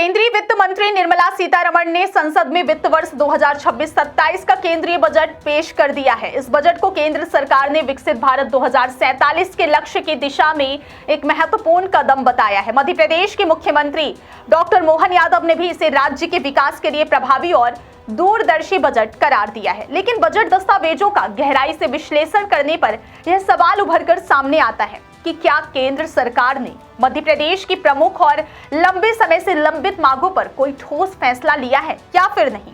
केंद्रीय वित्त मंत्री निर्मला सीतारमण ने संसद में वित्त वर्ष 2026-27 का केंद्रीय बजट पेश कर दिया है। इस बजट को केंद्र सरकार ने विकसित भारत 2047 के लक्ष्य की दिशा में एक महत्वपूर्ण कदम बताया है। मध्य प्रदेश के मुख्यमंत्री डॉक्टर मोहन यादव ने भी इसे राज्य के विकास के लिए प्रभावी और दूरदर्शी बजट करार दिया है। लेकिन बजट दस्तावेजों का गहराई से विश्लेषण करने पर यह सवाल उभरकर सामने आता है कि क्या केंद्र सरकार ने मध्य प्रदेश की प्रमुख और लंबे समय से लंबित मांगों पर कोई ठोस फैसला लिया है या फिर नहीं।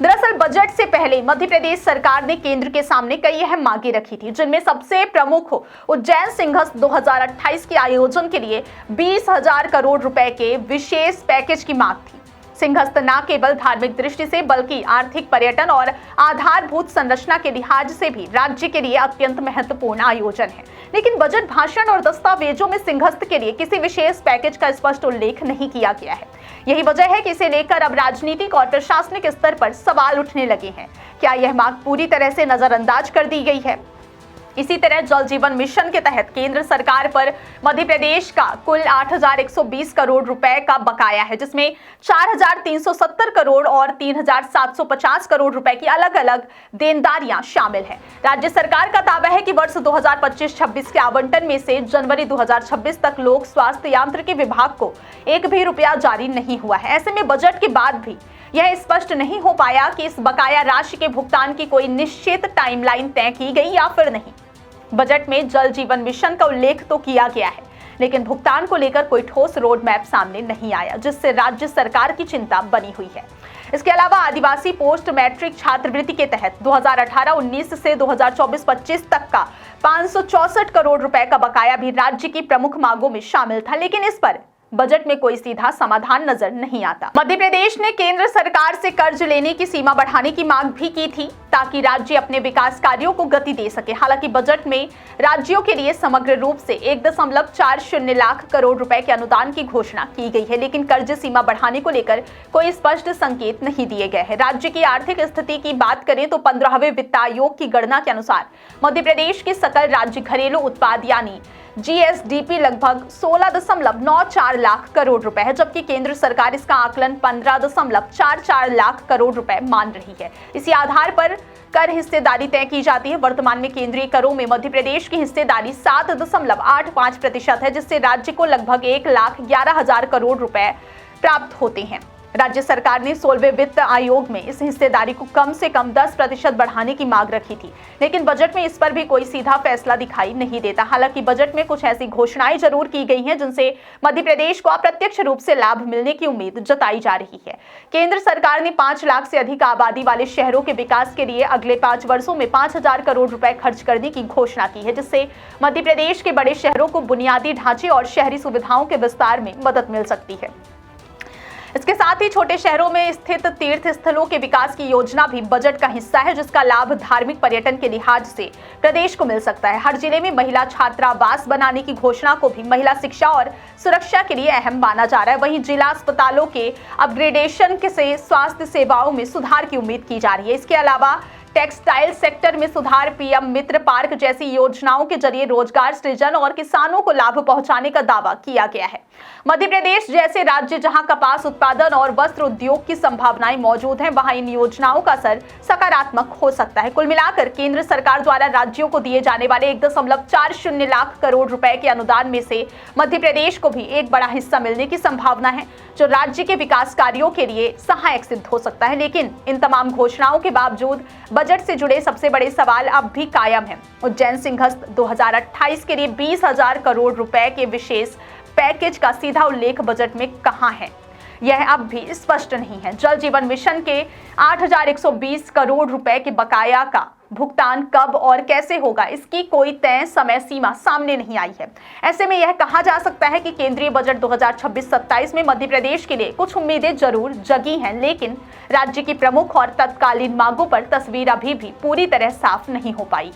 दरअसल बजट से पहले मध्य प्रदेश सरकार ने केंद्र के सामने कई अहम मांगे रखी थी, जिनमें सबसे प्रमुख उज्जैन सिंहस्थ 2028 के आयोजन के लिए 20,000 करोड़ रुपए के विशेष पैकेज की मांग थी। सिंहस्थ न केवल धार्मिक दृष्टि से बल्कि आर्थिक, पर्यटन और आधारभूत संरचना के लिहाज से भी राज्य के लिए अत्यंत महत्वपूर्ण आयोजन है। लेकिन बजट भाषण और दस्तावेजों में सिंहस्थ के लिए किसी विशेष पैकेज का स्पष्ट उल्लेख नहीं किया गया है। यही वजह है कि इसे लेकर अब राजनीतिक और प्रशासनिक स्तर पर सवाल उठने लगे हैं। क्या यह मांग पूरी तरह से नजरअंदाज कर दी गई है? इसी तरह जल जीवन मिशन के तहत केंद्र सरकार पर मध्य प्रदेश का कुल 8,120 करोड़ रुपए का बकाया है, जिसमें 4,370 करोड़ और 3,750 करोड़ रुपए की अलग अलग देनदारियां शामिल हैं। राज्य सरकार का दावा है कि वर्ष 2025-26 के आवंटन में से जनवरी 2026 तक लोक स्वास्थ्य यांत्रिकी विभाग को एक भी रुपया जारी नहीं हुआ है। ऐसे में बजट के बाद भी यह स्पष्ट नहीं हो पाया कि इस बकाया राशि के भुगतान की कोई निश्चित टाइमलाइन तय की गई या फिर नहीं। बजट में जल जीवन मिशन का उल्लेख तो किया गया है, लेकिन भुगतान को लेकर कोई ठोस रोड मैप सामने नहीं आया, जिससे राज्य सरकार की चिंता बनी हुई है। इसके अलावा आदिवासी पोस्ट मैट्रिक छात्रवृत्ति के तहत 2018-19 से 2024-25 तक का 564 करोड़ रुपए का बकाया भी राज्य की प्रमुख मांगों में शामिल था, लेकिन इस पर बजट में कोई सीधा समाधान नजर नहीं आता। मध्य प्रदेश ने केंद्र सरकार से कर्ज लेने की सीमा बढ़ाने की मांग भी की थी, ताकि राज्य अपने विकास कार्यों को गति दे सके। हालांकि बजट में राज्यों के लिए समग्र रूप से 1.40 लाख करोड़ रुपए के अनुदान की घोषणा की गई है, लेकिन कर्ज सीमा बढ़ाने को लेकर कोई स्पष्ट संकेत नहीं दिए गए हैं। राज्य की आर्थिक स्थिति की बात करें तो 15वें वित्त आयोग की गणना के अनुसार मध्य प्रदेश की सकल राज्य घरेलू उत्पाद यानी GSDP लगभग 16.94 लाख करोड़ रुपए है, जबकि केंद्र सरकार इसका आकलन 15.44 लाख करोड़ रुपए मान रही है। इसी आधार पर कर हिस्सेदारी तय की जाती है। वर्तमान में केंद्रीय करों में मध्य प्रदेश की हिस्सेदारी 7.85% है, जिससे राज्य को लगभग 1,11,000 करोड़ रुपए प्राप्त होते हैं। राज्य सरकार ने 16वें वित्त आयोग में इस हिस्सेदारी को कम से कम 10% बढ़ाने की मांग रखी थी, लेकिन बजट में इस पर भी कोई सीधा फैसला दिखाई नहीं देता। हालांकि बजट में कुछ ऐसी घोषणाएं जरूर की गई हैं जिनसे मध्य प्रदेश को अप्रत्यक्ष रूप से लाभ मिलने की उम्मीद जताई जा रही है। केंद्र सरकार ने 5 लाख से अधिक आबादी वाले शहरों के विकास के लिए अगले 5 वर्षों में 5,000 करोड़ रुपए खर्च करने की घोषणा की है, जिससे मध्य प्रदेश के बड़े शहरों को बुनियादी ढांचे और शहरी सुविधाओं के विस्तार में मदद मिल सकती है। इसके साथ ही छोटे शहरों में स्थित तीर्थ स्थलों के विकास की योजना भी बजट का हिस्सा है, जिसका लाभ धार्मिक पर्यटन के लिहाज से प्रदेश को मिल सकता है। हर जिले में महिला छात्रावास बनाने की घोषणा को भी महिला शिक्षा और सुरक्षा के लिए अहम माना जा रहा है। वहीं जिला अस्पतालों के अपग्रेडेशन से स्वास्थ्य सेवाओं में सुधार की उम्मीद की जा रही है। इसके अलावा टेक्सटाइल सेक्टर में सुधार, पीएम मित्र पार्क जैसी योजनाओं के जरिए रोजगार सृजन और किसानों को लाभ पहुंचाने का दावा किया गया है। मध्य प्रदेश जैसे राज्य जहां कपास उत्पादन और वस्त्र उद्योग की संभावनाएं मौजूद हैं, वहां इन योजनाओं का असर सकारात्मक हो सकता है। कुल मिलाकर केंद्र सरकार द्वारा राज्यों को दिए जाने वाले 1.40 लाख करोड़ रुपए के अनुदान में से मध्य प्रदेश को भी एक बड़ा हिस्सा मिलने की संभावना है, जो राज्य के विकास कार्यों के लिए सहायक सिद्ध हो सकता है। लेकिन इन तमाम घोषणाओं के बावजूद बजट से जुड़े सबसे बड़े सवाल अब भी कायम हैं। उज्जैन सिंहस्थ 2028 के लिए 20,000 करोड़ रुपए के विशेष पैकेज का सीधा उल्लेख बजट में कहां है, यह अब भी स्पष्ट नहीं है। जल जीवन मिशन के 8,120 करोड़ रुपए के बकाया का भुगतान कब और कैसे होगा, इसकी कोई तय समय सीमा सामने नहीं आई है। ऐसे में यह कहा जा सकता है कि केंद्रीय बजट 2026-27 में मध्य प्रदेश के लिए कुछ उम्मीदें जरूर जगी हैं, लेकिन राज्य की प्रमुख और तत्कालीन मांगों पर तस्वीर अभी भी पूरी तरह साफ नहीं हो पाई है।